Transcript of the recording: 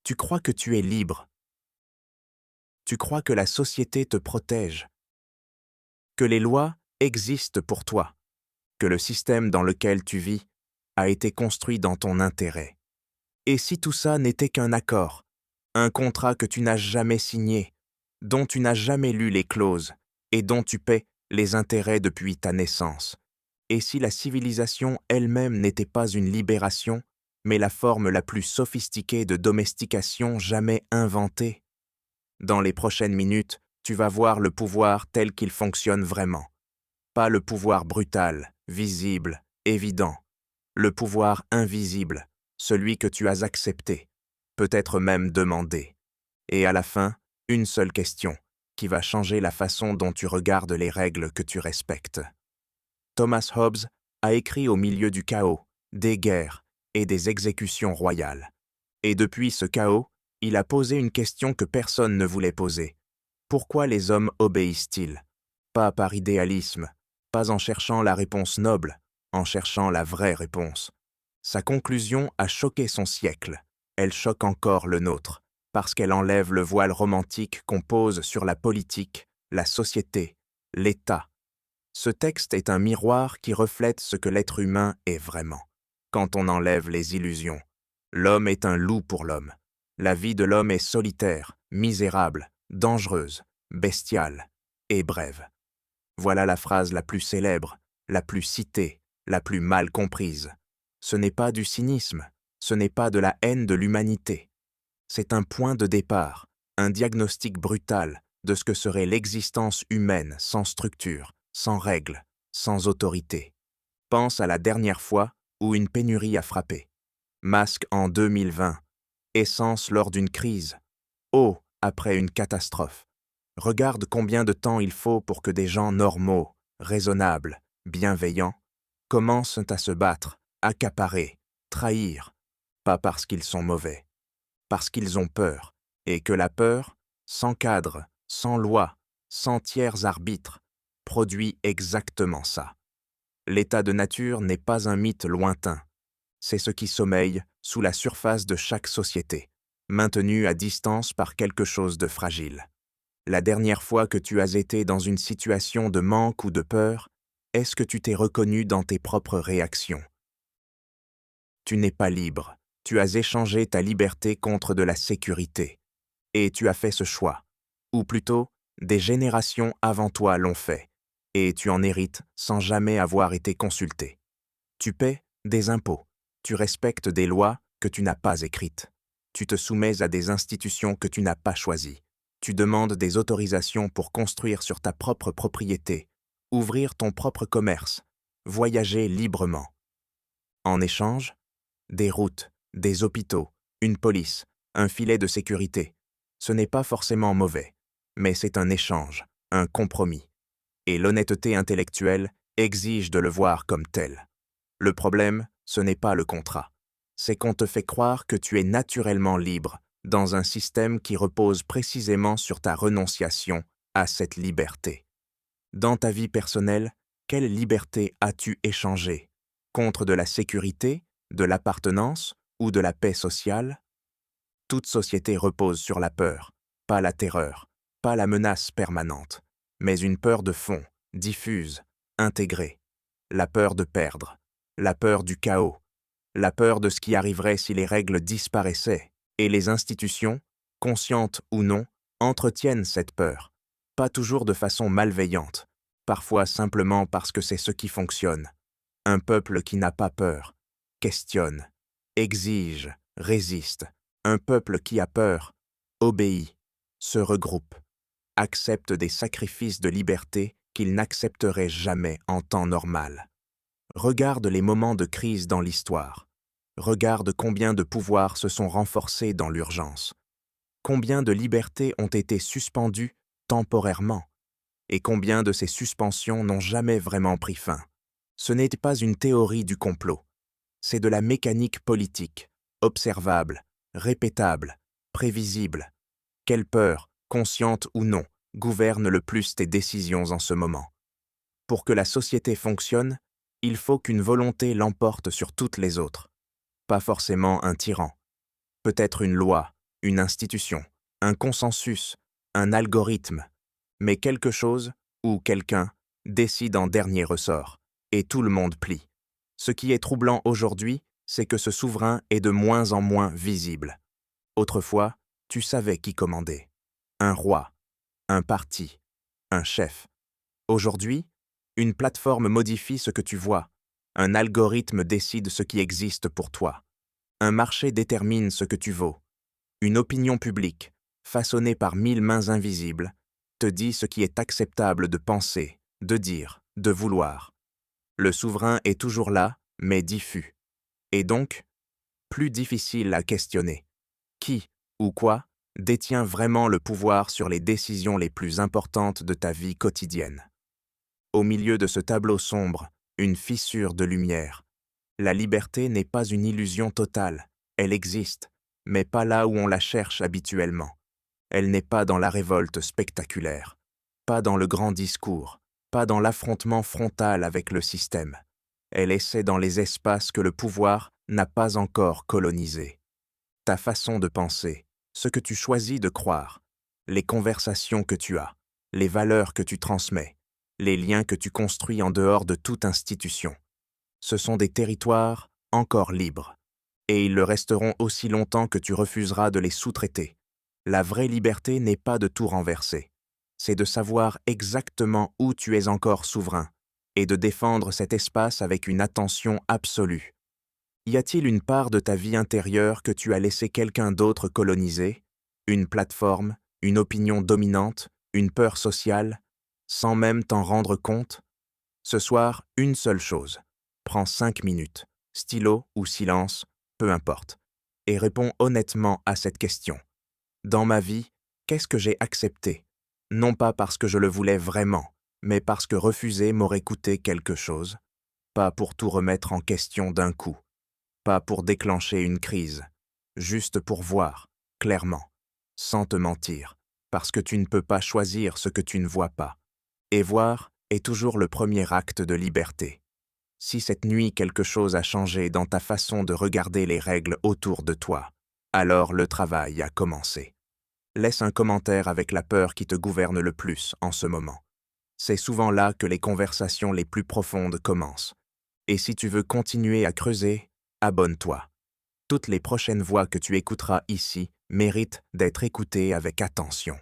Tu crois que tu es libre. Tu crois que la société te protège, que les lois existent pour toi, que le système dans lequel tu vis a été construit dans ton intérêt. Et si tout ça n'était qu'un accord, un contrat que tu n'as jamais signé, dont tu n'as jamais lu les clauses et dont tu paies les intérêts depuis ta naissance, et si la civilisation elle-même n'était pas une libération, mais la forme la plus sophistiquée de domestication jamais inventée? Dans les prochaines minutes, tu vas voir le pouvoir tel qu'il fonctionne vraiment. Pas le pouvoir brutal, visible, évident. Le pouvoir invisible, celui que tu as accepté, peut-être même demandé. Et à la fin, une seule question, qui va changer la façon dont tu regardes les règles que tu respectes. Thomas Hobbes a écrit au milieu du chaos, des guerres et des exécutions royales. Et depuis ce chaos, il a posé une question que personne ne voulait poser. Pourquoi les hommes obéissent-ils? Pas par idéalisme, pas en cherchant la réponse noble, en cherchant la vraie réponse. Sa conclusion a choqué son siècle. Elle choque encore le nôtre, parce qu'elle enlève le voile romantique qu'on pose sur la politique, la société, l'État. Ce texte est un miroir qui reflète ce que l'être humain est vraiment, quand on enlève les illusions. L'homme est un loup pour l'homme. La vie de l'homme est solitaire, misérable, dangereuse, bestiale et brève. Voilà la phrase la plus célèbre, la plus citée, la plus mal comprise. Ce n'est pas du cynisme, ce n'est pas de la haine de l'humanité. C'est un point de départ, un diagnostic brutal de ce que serait l'existence humaine sans structure, sans règles, sans autorité. Pense à la dernière fois où une pénurie a frappé. Masque en 2020, essence lors d'une crise, eau après une catastrophe. Regarde combien de temps il faut pour que des gens normaux, raisonnables, bienveillants, commencent à se battre, accaparer, trahir, pas parce qu'ils sont mauvais, parce qu'ils ont peur, et que la peur, sans cadre, sans loi, sans tiers arbitre, produit exactement ça. L'état de nature n'est pas un mythe lointain, c'est ce qui sommeille sous la surface de chaque société, maintenu à distance par quelque chose de fragile. La dernière fois que tu as été dans une situation de manque ou de peur, est-ce que tu t'es reconnu dans tes propres réactions? Tu n'es pas libre, tu as échangé ta liberté contre de la sécurité. Et tu as fait ce choix. Ou plutôt, des générations avant toi l'ont fait, et tu en hérites sans jamais avoir été consulté. Tu paies des impôts, tu respectes des lois que tu n'as pas écrites. Tu te soumets à des institutions que tu n'as pas choisies. Tu demandes des autorisations pour construire sur ta propre propriété, ouvrir ton propre commerce, voyager librement. En échange, des routes, des hôpitaux, une police, un filet de sécurité. Ce n'est pas forcément mauvais, mais c'est un échange, un compromis. Et l'honnêteté intellectuelle exige de le voir comme tel. Le problème, ce n'est pas le contrat. C'est qu'on te fait croire que tu es naturellement libre dans un système qui repose précisément sur ta renonciation à cette liberté. Dans ta vie personnelle, quelle liberté as-tu échangée? Contre de la sécurité, de l'appartenance ou de la paix sociale? Toute société repose sur la peur, pas la terreur, pas la menace permanente, mais une peur de fond, diffuse, intégrée. La peur de perdre, la peur du chaos, la peur de ce qui arriverait si les règles disparaissaient, et les institutions, conscientes ou non, entretiennent cette peur, pas toujours de façon malveillante, parfois simplement parce que c'est ce qui fonctionne. Un peuple qui n'a pas peur, questionne, exige, résiste. Un peuple qui a peur, obéit, se regroupe, accepte des sacrifices de liberté qu'il n'accepterait jamais en temps normal. Regarde les moments de crise dans l'histoire. Regarde combien de pouvoirs se sont renforcés dans l'urgence. Combien de libertés ont été suspendues temporairement. Et combien de ces suspensions n'ont jamais vraiment pris fin. Ce n'est pas une théorie du complot. C'est de la mécanique politique, observable, répétable, prévisible. Quelle peur, consciente ou non, gouverne le plus tes décisions en ce moment? Pour que la société fonctionne, il faut qu'une volonté l'emporte sur toutes les autres. Pas forcément un tyran. Peut-être une loi, une institution, un consensus, un algorithme, mais quelque chose ou quelqu'un décide en dernier ressort, et tout le monde plie. Ce qui est troublant aujourd'hui, c'est que ce souverain est de moins en moins visible. Autrefois, tu savais qui commandait. Un roi, un parti, un chef. Aujourd'hui, une plateforme modifie ce que tu vois, un algorithme décide ce qui existe pour toi, un marché détermine ce que tu vaux, une opinion publique, façonnée par 1000 mains invisibles, te dit ce qui est acceptable de penser, de dire, de vouloir. Le souverain est toujours là, mais diffus, et donc plus difficile à questionner. Qui ou quoi détient vraiment le pouvoir sur les décisions les plus importantes de ta vie quotidienne? Au milieu de ce tableau sombre, une fissure de lumière. La liberté n'est pas une illusion totale, elle existe, mais pas là où on la cherche habituellement. Elle n'est pas dans la révolte spectaculaire, pas dans le grand discours, pas dans l'affrontement frontal avec le système. Elle essaie dans les espaces que le pouvoir n'a pas encore colonisés. Ta façon de penser, ce que tu choisis de croire, les conversations que tu as, les valeurs que tu transmets, les liens que tu construis en dehors de toute institution. Ce sont des territoires encore libres, et ils le resteront aussi longtemps que tu refuseras de les sous-traiter. La vraie liberté n'est pas de tout renverser, c'est de savoir exactement où tu es encore souverain, et de défendre cet espace avec une attention absolue. Y a-t-il une part de ta vie intérieure que tu as laissé quelqu'un d'autre coloniser? Une plateforme, une opinion dominante, une peur sociale, sans même t'en rendre compte? Ce soir, une seule chose. Prends 5 minutes, stylo ou silence, peu importe, et réponds honnêtement à cette question. Dans ma vie, qu'est-ce que j'ai accepté? Non pas parce que je le voulais vraiment, mais parce que refuser m'aurait coûté quelque chose. Pas pour tout remettre en question d'un coup. Pas pour déclencher une crise. Juste pour voir, clairement, sans te mentir, parce que tu ne peux pas choisir ce que tu ne vois pas. Et voir est toujours le premier acte de liberté. Si cette nuit quelque chose a changé dans ta façon de regarder les règles autour de toi, alors le travail a commencé. Laisse un commentaire avec la peur qui te gouverne le plus en ce moment. C'est souvent là que les conversations les plus profondes commencent. Et si tu veux continuer à creuser, abonne-toi. Toutes les prochaines voix que tu écouteras ici méritent d'être écoutées avec attention.